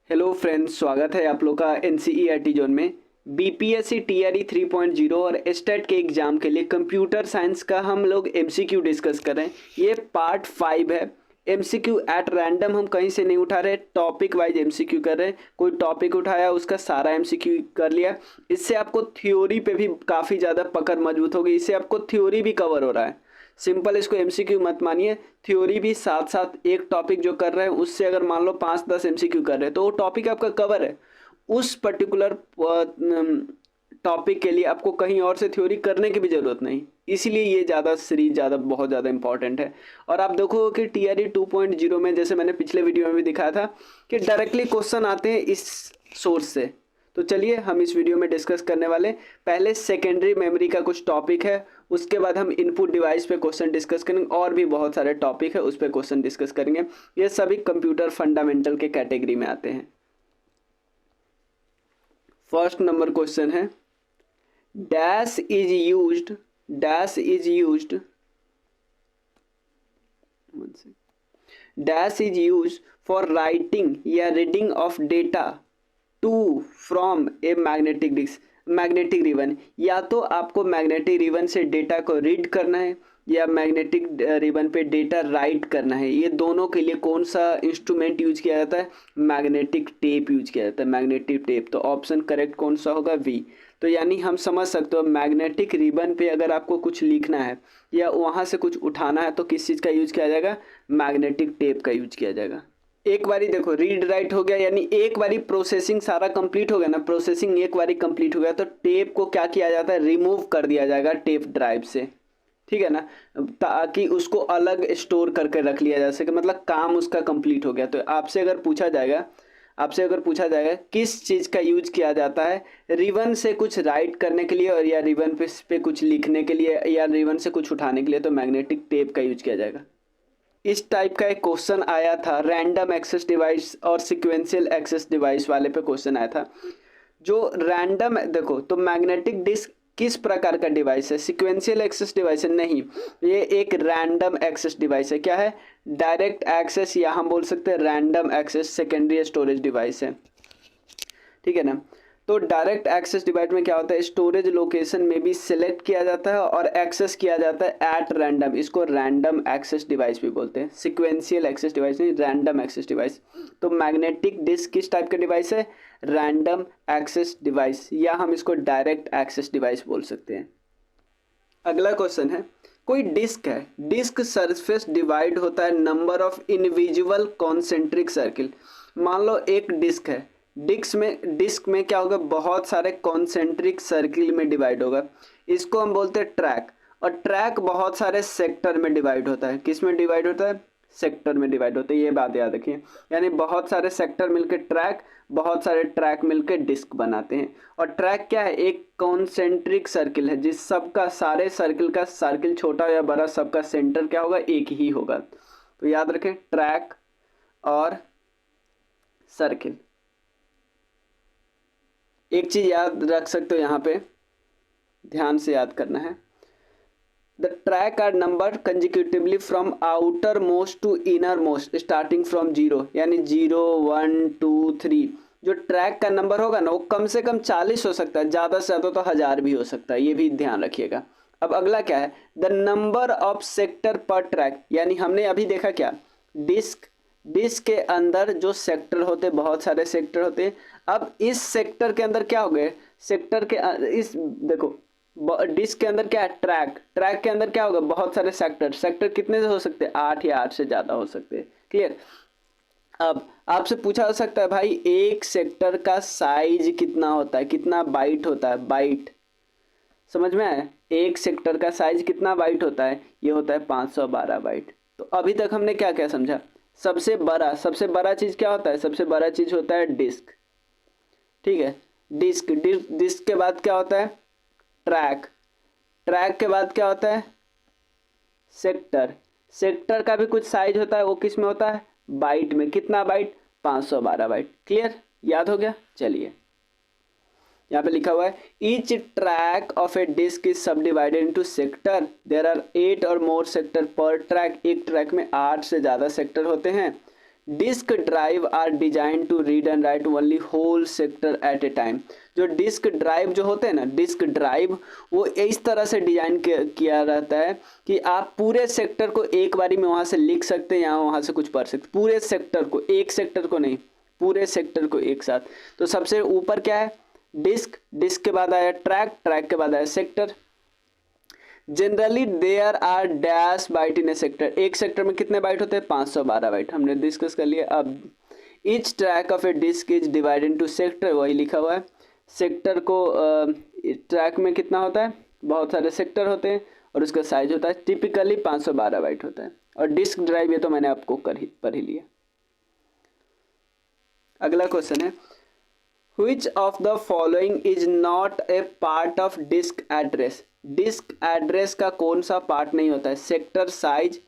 Hello friends, स्वागत है आप लोग का एनसीईआरटी जोन में। बीपीएससी टीआरई 3.0 और एस्टेट के एग्ज़ाम के लिए कंप्यूटर साइंस का हम लोग एमसीक्यू डिस्कस कर रहे हैं। ये पार्ट 5 है। एमसीक्यू एट रैंडम हम कहीं से नहीं उठा रहे, टॉपिक वाइज एमसीक्यू कर रहे हैं। कोई टॉपिक उठाया, उसका सारा एमसीक्यू कर लिया। इससे आपको थ्योरी पे भी काफ़ी ज़्यादा पकड़ मजबूत होगी। इससे आपको थ्योरी भी कवर हो रहा है। सिंपल इसको एमसीक्यू मत मानिए, थ्योरी भी साथ साथ एक टॉपिक जो कर रहे हैं उससे अगर मान लो 5-10 एमसीक्यू कर रहे हैं तो वो टॉपिक आपका कवर है। उस पर्टिकुलर टॉपिक के लिए आपको कहीं और से थ्योरी करने की भी ज़रूरत नहीं, इसीलिए ये ज़्यादा सीरीज बहुत ज़्यादा इंपॉर्टेंट है। और आप देखो कि टीआरई 2.0 में, जैसे मैंने पिछले वीडियो में भी दिखाया था, कि डायरेक्टली क्वेश्चन आते हैं इस सोर्स से। तो चलिए हम इस वीडियो में डिस्कस करने वाले पहले सेकेंडरी मेमोरी का कुछ टॉपिक है, उसके बाद हम इनपुट डिवाइस पे क्वेश्चन डिस्कस करेंगे और भी बहुत सारे टॉपिक है उस पर क्वेश्चन डिस्कस करेंगे। ये सभी कंप्यूटर फंडामेंटल के कैटेगरी में आते हैं। फर्स्ट नंबर क्वेश्चन है, dash is used for writing या reading of data to from a magnetic disk. Magnetic ribbon, या तो आपको मैग्नेटिक रिबन से डेटा को रीड करना है या मैग्नेटिक रिबन पे डेटा राइट करना है। ये दोनों के लिए कौन सा इंस्ट्रूमेंट यूज किया जाता है? मैग्नेटिक टेप यूज किया जाता है, मैग्नेटिक टेप। तो ऑप्शन करेक्ट कौन सा होगा? वी। तो यानी हम समझ सकते हो मैग्नेटिक रिबन पे अगर आपको कुछ लिखना है या वहाँ से कुछ उठाना है तो किस चीज़ का यूज किया जाएगा? मैग्नेटिक टेप का यूज किया जाएगा। एक बारी देखो रीड राइट हो गया, यानी एक बारी प्रोसेसिंग सारा कंप्लीट हो गया ना, प्रोसेसिंग एक बारी कंप्लीट हो गया तो टेप को क्या किया जाता है? रिमूव कर दिया जाएगा टेप ड्राइव से, ठीक है ना, ताकि उसको अलग स्टोर करके रख लिया जा सके, मतलब काम उसका कंप्लीट हो गया। तो आपसे अगर पूछा जाएगा किस चीज़ का यूज किया जाता है रिबन से कुछ राइट करने के लिए और या रिबन पे कुछ लिखने के लिए या रिबन से कुछ उठाने के लिए, तो मैग्नेटिक टेप का यूज किया जाएगा। इस टाइप का एक क्वेश्चन आया था रैंडम एक्सेस डिवाइस और सिक्वेंशियल एक्सेस डिवाइस वाले पे क्वेश्चन आया था। जो रैंडम, देखो तो मैग्नेटिक डिस्क किस प्रकार का डिवाइस है? सिक्वेंशियल एक्सेस डिवाइस है? नहीं, ये एक रैंडम एक्सेस डिवाइस है। क्या है? डायरेक्ट एक्सेस, या हम बोल सकते हैं random access secondary storage device है, ठीक है ना। तो डायरेक्ट एक्सेस डिवाइस में क्या होता है? स्टोरेज लोकेशन में भी सिलेक्ट किया जाता है और एक्सेस किया जाता है एट रैंडम। इसको रैंडम एक्सेस डिवाइस भी बोलते हैं, सिक्वेंशियल एक्सेस डिवाइस नहीं, रैंडम एक्सेस डिवाइस। तो मैग्नेटिक डिस्क किस टाइप का डिवाइस है? रैंडम एक्सेस डिवाइस, या हम इसको डायरेक्ट एक्सेस डिवाइस बोल सकते हैं। अगला क्वेश्चन है, कोई डिस्क है, डिस्क सरफेस डिवाइड होता है number of individual concentric circle. मान लो एक डिस्क है, डिस्क में क्या होगा? बहुत सारे कॉन्सेंट्रिक सर्किल में डिवाइड होगा। इसको हम बोलते हैं ट्रैक। और ट्रैक बहुत सारे सेक्टर में डिवाइड होता है। किस में डिवाइड होता है? सेक्टर में डिवाइड होता है। ये बात याद रखिए, यानी बहुत सारे सेक्टर मिलकर ट्रैक, बहुत सारे ट्रैक मिलकर डिस्क बनाते हैं। और ट्रैक क्या है? एक कॉन्सेंट्रिक सर्किल है, जिस सबका सारे सर्किल का, सर्किल छोटा या बड़ा, सबका सेंटर क्या होगा? एक ही होगा। तो याद रखें, ट्रैक और सर्किल। एक चीज याद रख सकते हो, यहाँ पे ध्यान से याद करना है, the track are number consecutively from outer most to inner most starting from 0, यानी 0 1 2 3। जो ट्रैक का नंबर होगा ना वो कम से कम 40 हो सकता है, ज़्यादा से ज़्यादा तो 1000 भी हो सकता है, ये भी ध्यान रखिएगा। अब अगला क्या है? The number of sector per track, यानी हमने अभी देखा क्या? डिस्क के अंदर जो सेक्टर होते, बहुत सारे सेक्टर होते हैं। अब इस सेक्टर के अंदर क्या हो गए? सेक्टर के इस देखो, डिस्क के अंदर क्या है? ट्रैक के अंदर क्या होगा? बहुत सारे सेक्टर कितने से हो सकते हैं? 8 या 8 से ज़्यादा हो सकते हैं। क्लियर? अब आपसे पूछा जा सकता है, भाई एक सेक्टर का साइज कितना होता है, कितना बाइट होता है? बाइट समझ में आया? एक सेक्टर का साइज कितना बाइट होता है? ये होता है 512 बाइट। तो अभी तक हमने क्या क्या समझा? सबसे बड़ा चीज़ क्या होता है? सबसे बड़ा चीज़ होता है डिस्क, ठीक है। डिस्क के बाद क्या होता है? ट्रैक के बाद क्या होता है? सेक्टर का भी कुछ साइज होता है, वो किस में होता है? बाइट में। कितना बाइट? 512 बाइट। क्लियर? याद हो गया? चलिए, यहाँ पे लिखा हुआ है, each track of a disk is subdivided into sector, there are 8 और मोर सेक्टर पर ट्रैक। एक ट्रैक में 8 से ज़्यादा सेक्टर होते हैं। Disk drive are design to read and write only whole sector at a time. जो disk drive जो होते हैं ना, डिस्क ड्राइव वो इस तरह से डिजाइन किया रहता है कि आप पूरे सेक्टर को एक बारी में वहाँ से लिख सकते हैं या वहाँ से कुछ पढ़ सकते, पूरे सेक्टर को, एक सेक्टर को नहीं, पूरे सेक्टर को एक साथ। तो सबसे ऊपर क्या है, डिस्क, डिस्क के बाद आया ट्रैक, ट्रैक के बाद आया sector. Generally there are dash byte in a sector, एक सेक्टर में कितने बाइट होते हैं, 512 बाइट, हमने डिस्कस कर लिया। अब each track of a disk is divided into sector, वही लिखा हुआ है। सेक्टर को ट्रैक में कितना होता है, बहुत सारे सेक्टर होते हैं और उसका साइज होता है टिपिकली 512 बाइट होता है। और डिस्क ड्राइव ये तो मैंने आपको पढ़ ही लिया। अगला क्वेश्चन है, Which of the following is not a part of disk address? Disk address का कौन सा पार्ट नहीं होता है, sector size,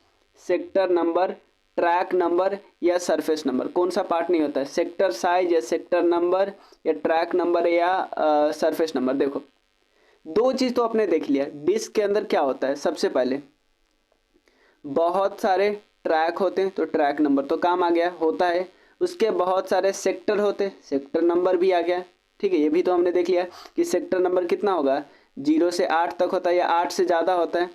sector number, track number या सरफेस नंबर, कौन सा पार्ट नहीं होता है, सेक्टर साइज या सेक्टर नंबर या ट्रैक नंबर या सरफेस नंबर। देखो दो चीज़ तो आपने देख लिया, डिस्क के अंदर क्या होता है, सबसे पहले बहुत सारे ट्रैक होते हैं तो ट्रैक नंबर तो काम आ गया, होता है। उसके बहुत सारे सेक्टर होते, सेक्टर नंबर भी आ गया, ठीक है, ये भी तो हमने देख लिया कि सेक्टर नंबर कितना होगा, 0 से 8 तक होता है या 8 से ज़्यादा होता है,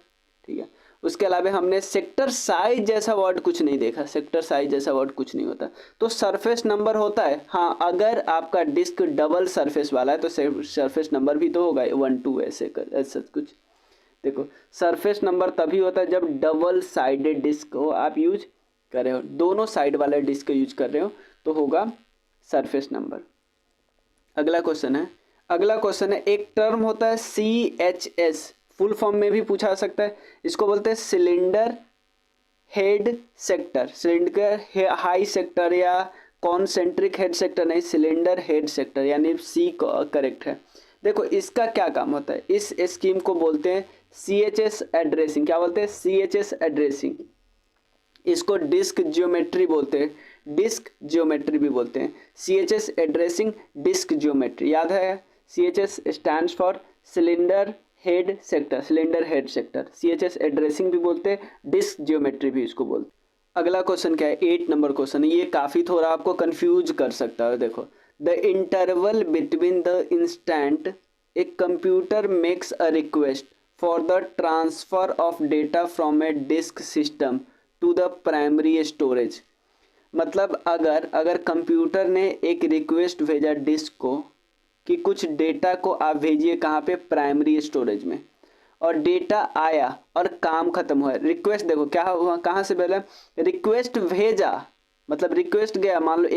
ठीक है। उसके अलावा हमने सेक्टर साइज जैसा वर्ड कुछ नहीं देखा, सेक्टर साइज जैसा वर्ड कुछ नहीं होता। तो सरफेस नंबर होता है, हाँ, अगर आपका डिस्क डबल सरफेस वाला है तो सरफेस नंबर भी तो होगा 1 2 ऐसे कुछ। देखो सरफेस नंबर तभी होता है जब डबल साइडेड डिस्क हो, आप यूज कर रहे हो, दोनों साइड वाले डिस्क यूज कर रहे हो तो होगा सरफेस नंबर। अगला क्वेश्चन है, एक टर्म होता है CHS, फुल फॉर्म में भी पूछा सकता है, इसको बोलते हैं cylinder head sector, cylinder high sector या कॉन्सेंट्रिक हेड सेक्टर नहीं, सिलेंडर हेड सेक्टर, यानी C करेक्ट है। देखो इसका क्या काम होता है, इस स्कीम को बोलते हैं CHS एड्रेसिंग, क्या बोलते हैं, CHS एड्रेसिंग। इसको डिस्क जियोमेट्री बोलते हैं, डिस्क जियोमेट्री भी बोलते हैं, CHS एड्रेसिंग डिस्क जियोमेट्री, याद है, CHS stands for cylinder head sector, cylinder head sector, CHS addressing भी बोलते हैं, डिस्क जियोमेट्री भी इसको बोलते हैं। अगला क्वेश्चन क्या है, 8 नंबर क्वेश्चन है, ये काफ़ी थोड़ा आपको कंफ्यूज कर सकता है। देखो, the interval between the instant a computer makes a request for the transfer of data from a disk system to the primary storage. मतलब अगर कंप्यूटर ने एक रिक्वेस्ट भेजा डिस्क को कि कुछ डेटा को आप भेजिए कहाँ पे, प्राइमरी स्टोरेज में, और डेटा आया और काम खत्म हुआ। रिक्वेस्ट देखो क्या हुआ, कहाँ से पहले रिक्वेस्ट भेजा, मतलब रिक्वेस्ट गया, मान लो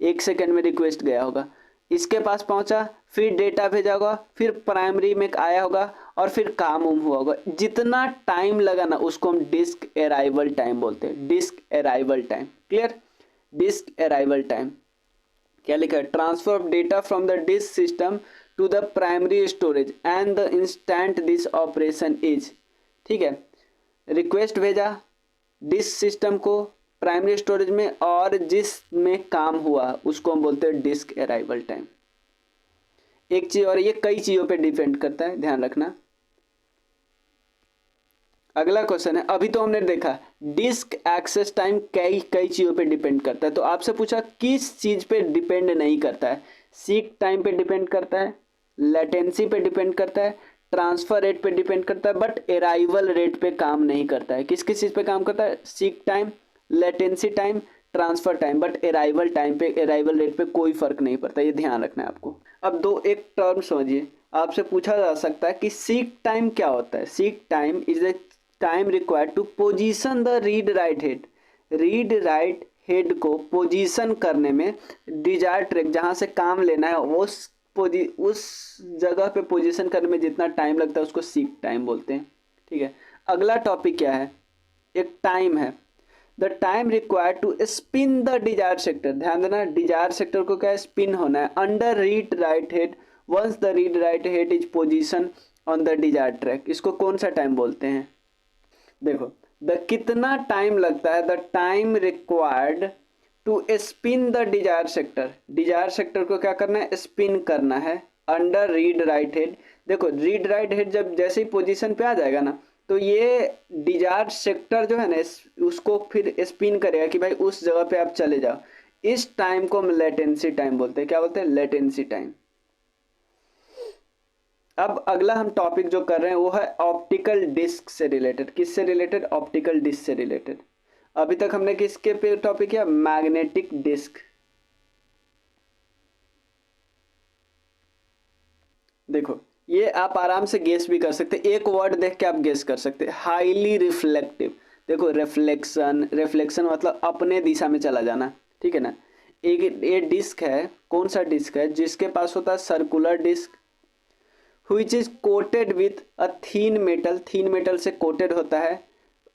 एक सेकेंड में रिक्वेस्ट गया होगा, इसके पास पहुंचा, फिर डेटा भेजा होगा, फिर प्राइमरी में आया होगा और फिर काम हुआ होगा। जितना टाइम लगा ना उसको हम डिस्क अराइवल टाइम बोलते हैं, disk arrival time, clear, disk arrival time. क्या लिखा है, transfer of data from the disk system to the primary storage and the instant this operation is, ठीक है, रिक्वेस्ट भेजा डिस्क सिस्टम को प्राइमरी स्टोरेज में और जिसमें काम हुआ उसको हम बोलते हैं डिस्क अराइवल टाइम। एक चीज और, ये कई चीजों पे डिपेंड करता है, ध्यान रखना। अगला क्वेश्चन है, अभी तो हमने देखा डिस्क एक्सेस टाइम कई चीजों पे डिपेंड करता है, तो आपसे पूछा किस चीज पे डिपेंड नहीं करता है, सीक टाइम पे डिपेंड करता है, लेटेंसी पे डिपेंड करता है, ट्रांसफर रेट पे डिपेंड करता है, बट अराइवल रेट पे काम नहीं करता है। किस किस चीज पे काम करता है, seek time, latency time, transfer time, but arrival time पे, अराइवल रेट पे कोई फर्क नहीं पड़ता, ये ध्यान रखना है आपको। अब एक टर्म समझिए, आपसे पूछा जा सकता है कि सीक टाइम क्या होता है। Seek time is a time required to position the read write head, read write head को पोजीशन करने में, डिजायर ट्रैक जहाँ से काम लेना है उस जगह पे पोजीशन करने में जितना टाइम लगता है उसको सीक टाइम बोलते हैं, ठीक है। अगला टॉपिक क्या है, एक टाइम है, the time required to spin the desire sector, ध्यान देना, डिजायर सेक्टर को क्या है, स्पिन होना है, under read write head once the read write head is position on the desire track. इसको कौन सा टाइम बोलते हैं, देखो, कितना टाइम लगता है, the time required to spin the desire sector, desire sector को क्या करना है, स्पिन करना है, अंडर रीड राइट हेड। देखो रीड राइट हेड जब जैसे ही पोजीशन पे आ जाएगा ना तो ये डिजायर्ड सेक्टर जो है ना उसको फिर स्पिन करेगा कि भाई उस जगह पे आप चले जाओ। इस टाइम को हम लेटेंसी टाइम बोलते हैं। क्या बोलते हैं? Latency time. अब अगला हम टॉपिक जो कर रहे हैं वो है ऑप्टिकल डिस्क से रिलेटेड। किससे रिलेटेड? ऑप्टिकल डिस्क से रिलेटेड। अभी तक हमने किसके पे टॉपिक किया? Magnetic disk. देखो ये आप आराम से गेस भी कर सकते, एक वर्ड देख के आप गेस कर सकते। Highly reflective. देखो रिफ्लेक्शन, रिफ्लेक्शन मतलब अपने दिशा में चला जाना, ठीक है ना। एक ये डिस्क है, कौन सा डिस्क है? जिसके पास होता है circular disk which is coated with a thin metal, thin metal से coated होता है,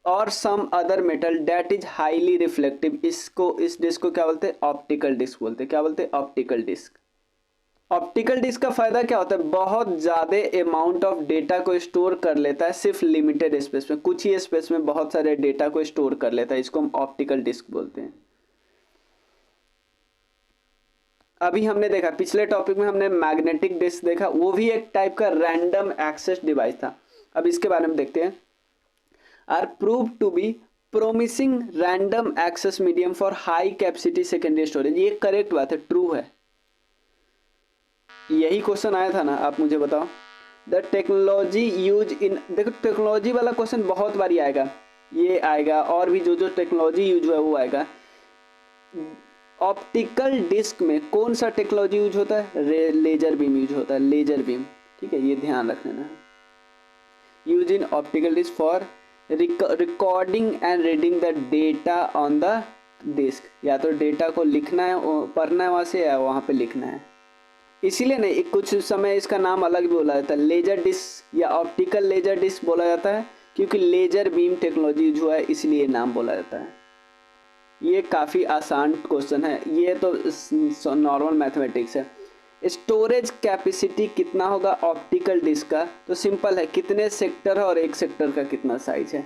और some other metal that is highly reflective। इसको, इस डिस्क को क्या बोलते हैं? ऑप्टिकल डिस्क बोलते हैं। क्या बोलते हैं? Optical disc. ऑप्टिकल डिस्क का फायदा क्या होता है? बहुत ज़्यादा अमाउंट ऑफ डेटा को स्टोर कर लेता है सिर्फ लिमिटेड स्पेस में, कुछ ही स्पेस में बहुत सारे डेटा को स्टोर कर लेता है, इसको हम ऑप्टिकल डिस्क बोलते हैं। अभी हमने देखा पिछले टॉपिक में हमने मैग्नेटिक डिस्क देखा, वो भी एक टाइप का रैंडम एक्सेस डिवाइस था। अब इसके बारे में देखते हैं। Are prove to be promising random access medium for high capacity secondary storage. ये करेक्ट बात है, ट्रू है। यही क्वेश्चन आया था ना, आप मुझे बताओ। द टेक्नोलॉजी यूज इन, देखो टेक्नोलॉजी वाला क्वेश्चन बहुत बारी आएगा, ये आएगा और भी जो जो टेक्नोलॉजी यूज हुआ है वो आएगा। ऑप्टिकल डिस्क में कौन सा टेक्नोलॉजी यूज होता है? लेजर बीम यूज होता है, लेजर बीम, ठीक है, ये ध्यान रख लेना। Use in optical disk for recording and reading the data on the disk. या तो डेटा को लिखना है, पढ़ना है वहाँ से, या वहाँ पे लिखना है। इसीलिए नहीं, कुछ समय इसका नाम अलग भी बोला जाता है, लेजर डिस्क या ऑप्टिकल लेजर डिस्क बोला जाता है, क्योंकि लेजर बीम टेक्नोलॉजी जो है इसलिए नाम बोला जाता है। ये काफ़ी आसान क्वेश्चन है, ये तो नॉर्मल मैथमेटिक्स है। स्टोरेज कैपेसिटी कितना होगा ऑप्टिकल डिस्क का? तो सिंपल है, कितने सेक्टर है और एक सेक्टर का कितना साइज है।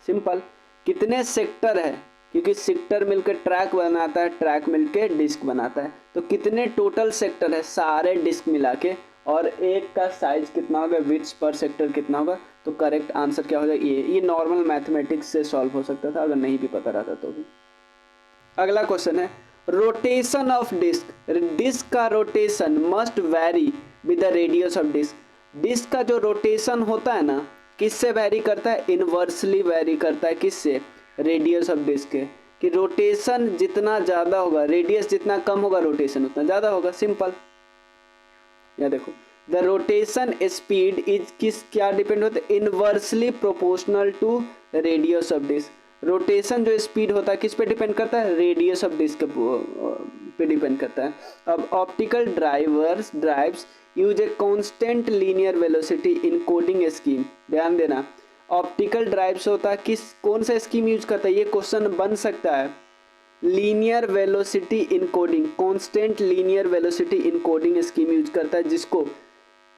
सिंपल, कितने सेक्टर है, क्योंकि सेक्टर मिलकर ट्रैक बनाता है, ट्रैक मिलकर डिस्क बनाता है। तो कितने टोटल सेक्टर है सारे डिस्क मिला के, और एक का साइज कितना होगा, विड्थ पर सेक्टर कितना होगा। तो करेक्ट आंसर क्या हो जाएगा? ये नॉर्मल मैथमेटिक्स से सॉल्व हो सकता था अगर नहीं भी पता रहता तो भी। अगला क्वेश्चन है रोटेशन ऑफ डिस्क। डिस्क का rotation must vary with the radius of disk. Disk का जो रोटेशन होता है ना, किससे वेरी करता है? इनवर्सली वेरी करता है। किससे? रेडियस ऑफ डिस्क के। कि रोटेशन जितना ज़्यादा होगा, रेडियस जितना कम होगा, रोटेशन उतना ज़्यादा होगा। सिंपल। या देखो, द रोटेशन स्पीड इज किस क्या डिपेंड होता है? Inversely proportional to radius of disk. Rotation जो स्पीड होता है किस पे डिपेंड करता है? रेडियस ऑफ डिस्क पे डिपेंड करता है। अब optical drives use a constant linear velocity encoding scheme. ध्यान देना, ऑप्टिकल ड्राइव्स होता है किस, कौन सा स्कीम यूज करता है? ये क्वेश्चन बन सकता है। Linear velocity in coding, constant linear velocity encoding scheme use करता है, जिसको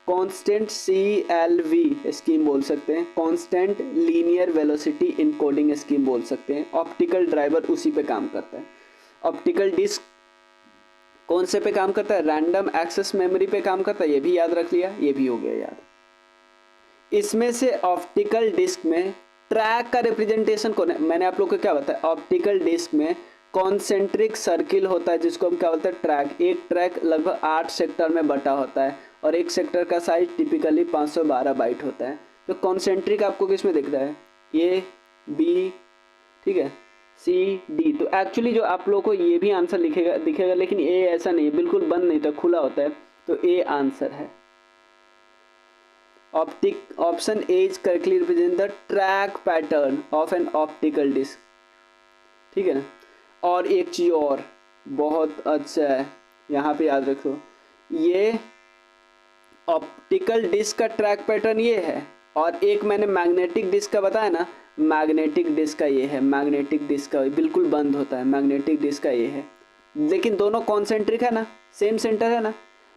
कांस्टेंट CLV स्कीम बोल सकते हैं, constant linear velocity encoding scheme बोल सकते हैं। ऑप्टिकल ड्राइवर उसी पे काम करता है। ऑप्टिकल डिस्क कौन से पे काम करता है? रैंडम एक्सेस मेमोरी पे काम करता है। ये भी याद रख लिया, ये भी हो गया याद। इसमें से ऑप्टिकल डिस्क में ट्रैक का रिप्रेजेंटेशन कौन है? मैंने आप लोग को क्या बताया, ऑप्टिकल डिस्क में कॉन्सेंट्रिक सर्किल होता है, जिसको हम क्या बोलते हैं? ट्रैक। एक ट्रैक लगभग 8 सेक्टर में बटा होता है, और एक सेक्टर का साइज टिपिकली 512 बाइट होता है। तो कॉन्सेंट्रिक आपको किस में दिख रहा है? A, B, ठीक है, C, D। तो एक्चुअली जो आप लोगों को ये भी आंसर दिखेगा, लेकिन A ऐसा नहीं, बिल्कुल बंद नहीं था, खुला होता है। तो A आंसर है। Option A is correctly represent the track pattern of an optical disk, ठीक है ना। और एक चीज़ और बहुत अच्छा है, यहाँ पे याद रखो, ये ऑप्टिकल डिस्क का ट्रैक पैटर्न ये है, और एक मैंने मैग्नेटिक डिस्क का बताया ना, मैग्नेटिक डिस्क का ये है। मैग्नेटिक डिस्क का बिल्कुल बंद होता है, मैग्नेटिक डिस्क का ये है। लेकिन दोनों कॉन्सेंट्रिक है ना, सेम सेंटर है ना।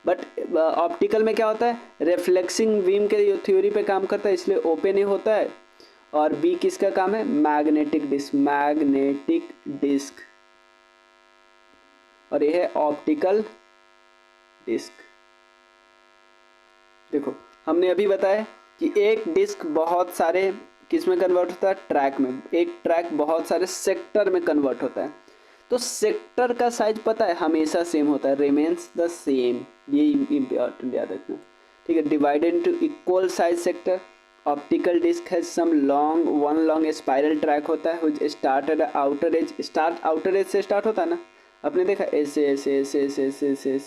बट ऑप्टिकल में क्या होता है? रिफ्लेक्सिंग बीम के थ्योरी पे काम करता है, इसलिए ओपन ही होता है। और बी किसका काम है? Magnetic disk, magnetic disk. और ये है ऑप्टिकल डिस्क। देखो, हमने अभी बताया कि एक डिस्क बहुत सारे किस में कन्वर्ट होता है? ट्रैक में। एक ट्रैक बहुत सारे सेक्टर में कन्वर्ट होता है। तो सेक्टर का साइज पता है हमेशा सेम होता है, रिमेन्स द सेम, ये इम्पोर्टेंट याद रखना। ठीक है, divided into equal size sector. Optical disk has some long, one long spiral track होता है which start at outer edge, start outer edge से स्टार्ट होता है ना, आपने देखा ऐसे ऐसे ऐसे ऐसे ऐसे ऐसे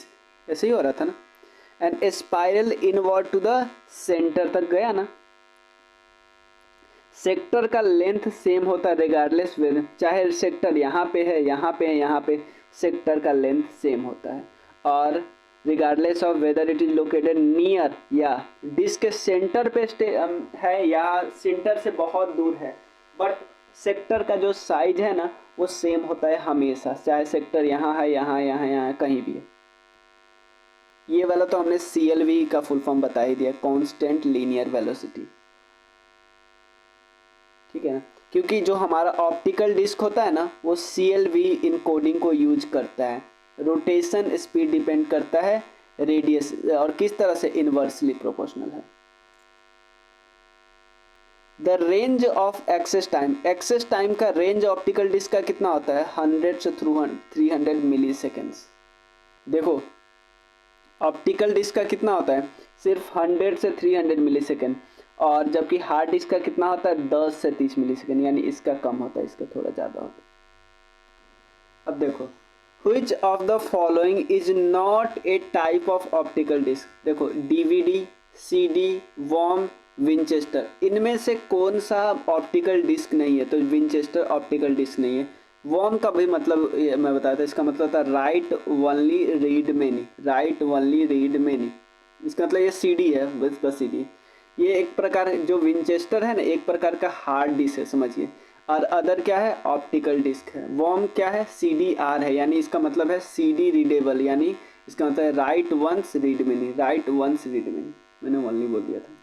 ऐसे ही हो रहा था ना, and spiral inward to the centre तक गया ना। सेक्टर का लेंथ सेम होता है रिगार्डलेस वेदर, चाहे सेक्टर यहाँ पे है, यहाँ पे है, यहाँ पे, सेक्टर का लेंथ सेम होता है। और regardless of whether it is located near या डिस्क के सेंटर पे है या सेंटर से बहुत दूर है, बट सेक्टर का जो साइज है ना वो सेम होता है हमेशा, चाहे सेक्टर यहाँ है, यहाँ यहाँ यहाँ कहीं भी है। ये वाला तो हमने CLV का फुल फॉर्म बता ही दिया, कांस्टेंट लीनियर वेलोसिटी। ठीक है ना, क्योंकि जो हमारा ऑप्टिकल डिस्क होता है ना वो CLV इनकोडिंग को यूज करता है। रोटेशन स्पीड डिपेंड करता है रेडियस, और किस तरह से, इनवर्सली प्रोपोर्शनल है। The range of access time, access time का रेंज ऑप्टिकल डिस्क का कितना होता है? 100 से 300 मिली सेकेंड्स। देखो ऑप्टिकल डिस्क का कितना होता है? सिर्फ 100 से 300 मिली सेकेंड, और जबकि हार्ड डिस्क का कितना होता है? 10 से 30 मिली सेकेंड, यानी इसका कम होता है, इसका थोड़ा ज़्यादा होता है। अब देखो which of the following is not a type of optical disc? देखो DVD, CD, WORM, विंचेस्टर, इनमें से कौन सा ऑप्टिकल डिस्क नहीं है? तो विंचेस्टर ऑप्टिकल डिस्क नहीं है। वॉर्म का भी मतलब मैं बताया था, इसका मतलब था right only read many, right only read many, इसका मतलब ये CD है, बस CD। ये एक प्रकार, जो विंचेस्टर है ना, एक प्रकार का हार्ड डिस्क है समझिए, और अदर क्या है? ऑप्टिकल डिस्क है। वॉर्म क्या है? CDR है, यानी इसका मतलब है CD रीडेबल, यानी इसका मतलब है write once read many, write once read many, मैंने ओनली बोल दिया था।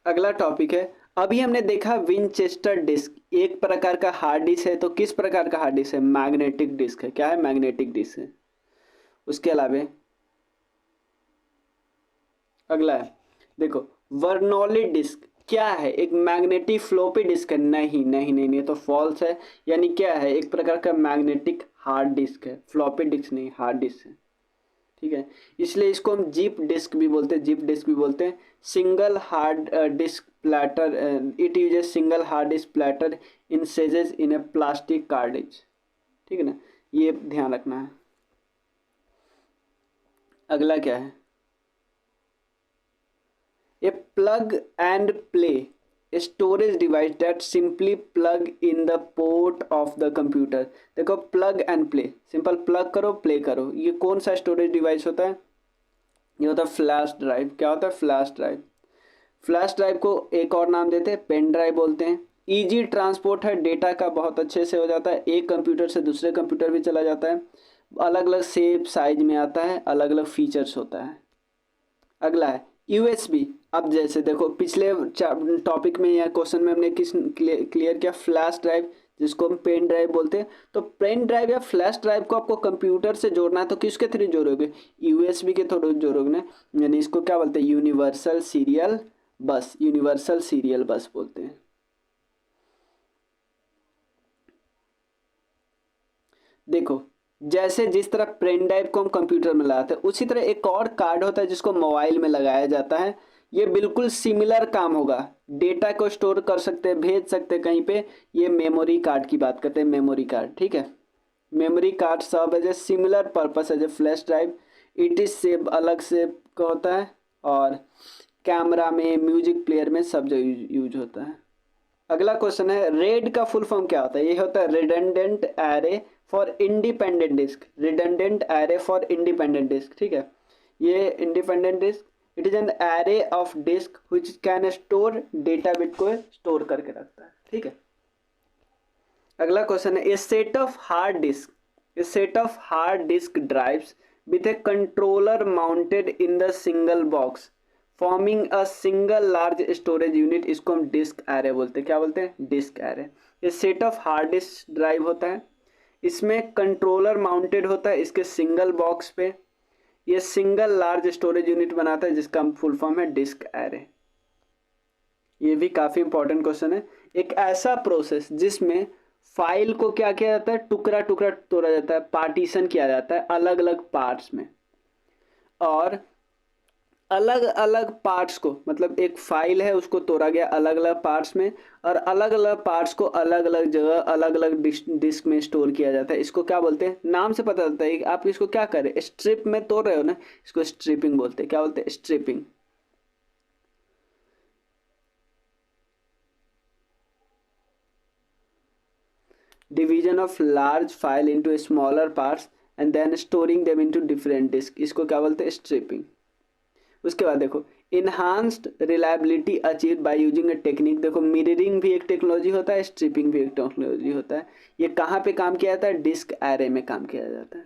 अगला टॉपिक है, अभी हमने देखा विंचेस्टर डिस्क एक प्रकार का हार्ड डिस्क है, तो किस प्रकार का हार्ड डिस्क है? मैग्नेटिक डिस्क है। क्या है? मैग्नेटिक डिस्क है। उसके अलावा अगला है, देखो वर्नौली डिस्क क्या है? एक मैग्नेटिक फ्लोपी डिस्क है? नहीं नहीं नहीं नहीं, तो फॉल्स है। यानी क्या है? एक प्रकार का मैग्नेटिक हार्ड डिस्क है, फ्लॉपी डिस्क नहीं, हार्ड डिस्क है। ठीक है, इसलिए इसको हम जिप डिस्क भी बोलते हैं, जिप डिस्क भी बोलते हैं। Single hard disk platter, it uses single hard disk platter in cases in a plastic cartridge. ठीक है ना, ये ध्यान रखना है। अगला क्या है? A plug and play storage device that simply plug in the port of the computer. देखो plug and play, simple plug करो प्ले करो, ये कौन सा स्टोरेज डिवाइस होता है? ये होता है फ्लैश ड्राइव। क्या होता है? Flash drive. फ्लैश ड्राइव को एक और नाम देते हैं पेन ड्राइव बोलते हैं। इजी ट्रांसपोर्ट है, डेटा का बहुत अच्छे से हो जाता है, एक कंप्यूटर से दूसरे कंप्यूटर भी चला जाता है, अलग अलग शेप साइज में आता है, अलग अलग फीचर्स होता है। अगला है USB। अब जैसे देखो पिछले टॉपिक में या क्वेश्चन में हमने किस क्लियर किया? फ्लैश ड्राइव, जिसको हम पेन ड्राइव बोलते हैं। तो पेन ड्राइव या फ्लैश ड्राइव को आपको कंप्यूटर से जोड़ना है, तो किसके थ्रू जोड़ोगे? USB के थ्रू जोड़ोगे ना, यानी इसको क्या बोलते हैं? यूनिवर्सल सीरियल बस, यूनिवर्सल सीरियल बस बोलते हैं। देखो जैसे जिस तरह पेन ड्राइव को हम कंप्यूटर में लगाते हैं, उसी तरह एक और कार्ड होता है जिसको मोबाइल में लगाया जाता है। ये बिल्कुल सिमिलर काम होगा, डेटा को स्टोर कर सकते हैं, भेज सकते हैं कहीं पे। ये मेमोरी कार्ड की बात करते हैं, मेमोरी कार्ड। ठीक है, मेमोरी कार्ड सब as a similar purpose as a flash drive. It is save अलग से का होता है, और कैमरा में, म्यूजिक प्लेयर में सब जगह यूज होता है। अगला क्वेश्चन है, रेड का फुल फॉर्म क्या होता है? ये होता है redundant array for independent disk, redundant array for independent disk. ठीक है, ये independent disk, it is an array of disk which can store data bit को स्टोर करके रखता है। ठीक है, अगला क्वेश्चन है, a set of hard disk, a set of hard disk drives with a controller mounted in the single box forming a single large storage unit, इसको हम डिस्क एरे बोलते हैं। क्या बोलते हैं? Disk array. ये set of hard disk drive होता है, इसमें कंट्रोलर माउंटेड होता है इसके सिंगल बॉक्स पे, ये सिंगल लार्ज स्टोरेज यूनिट बनाता है जिसका फुल फॉर्म है डिस्क एरे। ये भी काफ़ी इंपॉर्टेंट क्वेश्चन है, एक ऐसा प्रोसेस जिसमें फाइल को क्या किया जाता है, टुकड़ा टुकड़ा तोड़ा जाता है, पार्टीशन किया जाता है अलग अलग पार्ट्स में, और अलग अलग पार्ट्स को, मतलब एक फाइल है उसको तोड़ा गया अलग अलग पार्ट्स में, और अलग अलग पार्ट्स को अलग अलग जगह अलग अलग डिस्क में स्टोर किया जाता है। इसको क्या बोलते हैं, नाम से पता चलता है कि आप इसको क्या कर रहे हैं, स्ट्रिप में तोड़ रहे हो ना, इसको स्ट्रिपिंग बोलते हैं। क्या बोलते हैं, stripping. Division of large file into smaller parts and then storing them into different disk, इसको क्या बोलते हैं, स्ट्रिपिंग। उसके बाद देखो enhanced reliability achieve by using a technique. देखो मिररिंग भी एक टेक्नोलॉजी होता है, स्ट्रिपिंग भी एक टेक्नोलॉजी होता है। ये कहाँ पे काम किया जाता है, डिस्क एरे में काम किया जाता है।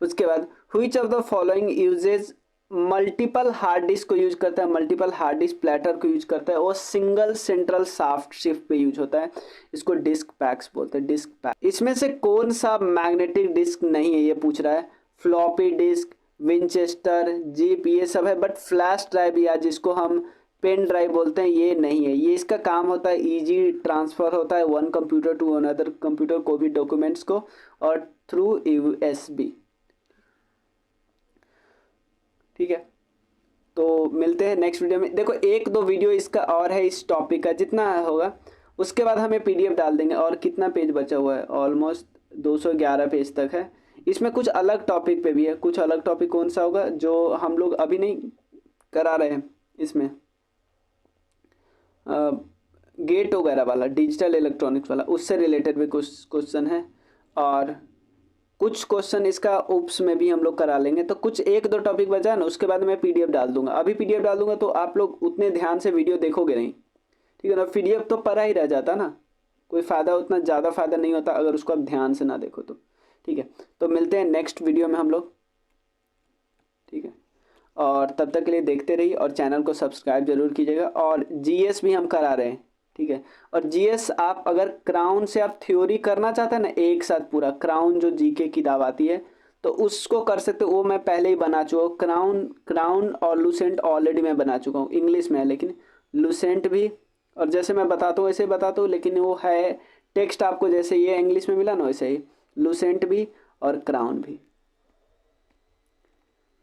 उसके बाद which of the following uses multiple hard disk को यूज करता है, मल्टीपल हार्ड डिस्क प्लेटर को यूज करता है, और सिंगल सेंट्रल शाफ्ट शिफ्ट पे यूज होता है, इसको डिस्क पैक्स बोलते हैं, डिस्क पैक। इसमें से कौन सा मैग्नेटिक डिस्क नहीं है, ये पूछ रहा है। फ्लॉपी डिस्क, विंचेस्टर, जीप, ये सब है, बट फ्लैश ड्राइव या जिसको हम पेन ड्राइव बोलते हैं ये नहीं है। ये इसका काम होता है इजी ट्रांसफर होता है one computer to another computer, को भी डॉक्यूमेंट्स को, और थ्रू यूएसबी। ठीक है, तो मिलते हैं नेक्स्ट वीडियो में। देखो एक दो वीडियो इसका और है इस टॉपिक का, जितना होगा उसके बाद हमें पीडीएफ डाल देंगे। और कितना पेज बचा हुआ है, ऑलमोस्ट 211 पेज तक है। इसमें कुछ अलग टॉपिक पे भी है, कुछ अलग टॉपिक कौन सा होगा जो हम लोग अभी नहीं करा रहे हैं इसमें, गेट वगैरह वाला, डिजिटल इलेक्ट्रॉनिक्स वाला, उससे रिलेटेड भी कुछ क्वेश्चन है, और कुछ क्वेश्चन इसका उप्स में भी हम लोग करा लेंगे। तो कुछ एक दो टॉपिक बचा है ना, उसके बाद मैं पीडीएफ डाल दूंगा। अभी पीडीएफ डाल दूंगा तो आप लोग उतने ध्यान से वीडियो देखोगे नहीं, ठीक है ना। पीडीएफ तो पढ़ा ही रह जाता ना, कोई फ़ायदा, उतना ज़्यादा फ़ायदा नहीं होता अगर उसको आप ध्यान से ना देखो तो। ठीक है, तो मिलते हैं नेक्स्ट वीडियो में हम लोग, ठीक है। और तब तक के लिए देखते रहिए और चैनल को सब्सक्राइब जरूर कीजिएगा। और जीएस भी हम करा रहे हैं, ठीक है। और जीएस आप अगर क्राउन से आप थ्योरी करना चाहते हैं ना एक साथ पूरा, क्राउन जो जीके की किताब आती है तो उसको कर सकते हो, वो मैं पहले ही बना चुका हूँ। क्राउन और लूसेंट ऑलरेडी मैं बना चुका हूँ, इंग्लिश में है, लेकिन लूसेंट भी, और जैसे मैं बताता हूँ वैसे ही बताता हूँ, लेकिन वो है टेक्स्ट आपको जैसे ये इंग्लिश में मिला ना वैसे ही लूसेंट भी और क्राउन भी,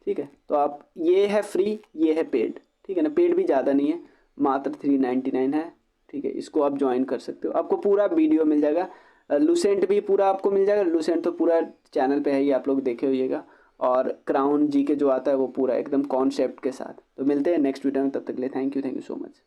ठीक है। तो आप, ये है फ्री, ये है पेड, ठीक है ना। पेड भी ज़्यादा नहीं है, मात्र 399 है, ठीक है। इसको आप ज्वाइन कर सकते हो, आपको पूरा वीडियो मिल जाएगा। लूसेंट भी पूरा आपको मिल जाएगा, लूसेंट तो पूरा चैनल पे है ही, आप लोग देखे होइएगा। और क्राउन जी के जो आता है वो पूरा एकदम कॉन्सेप्ट के साथ। तो मिलते हैं नेक्स्ट वीडियो में, तब तक के लिए थैंक यू सो मच।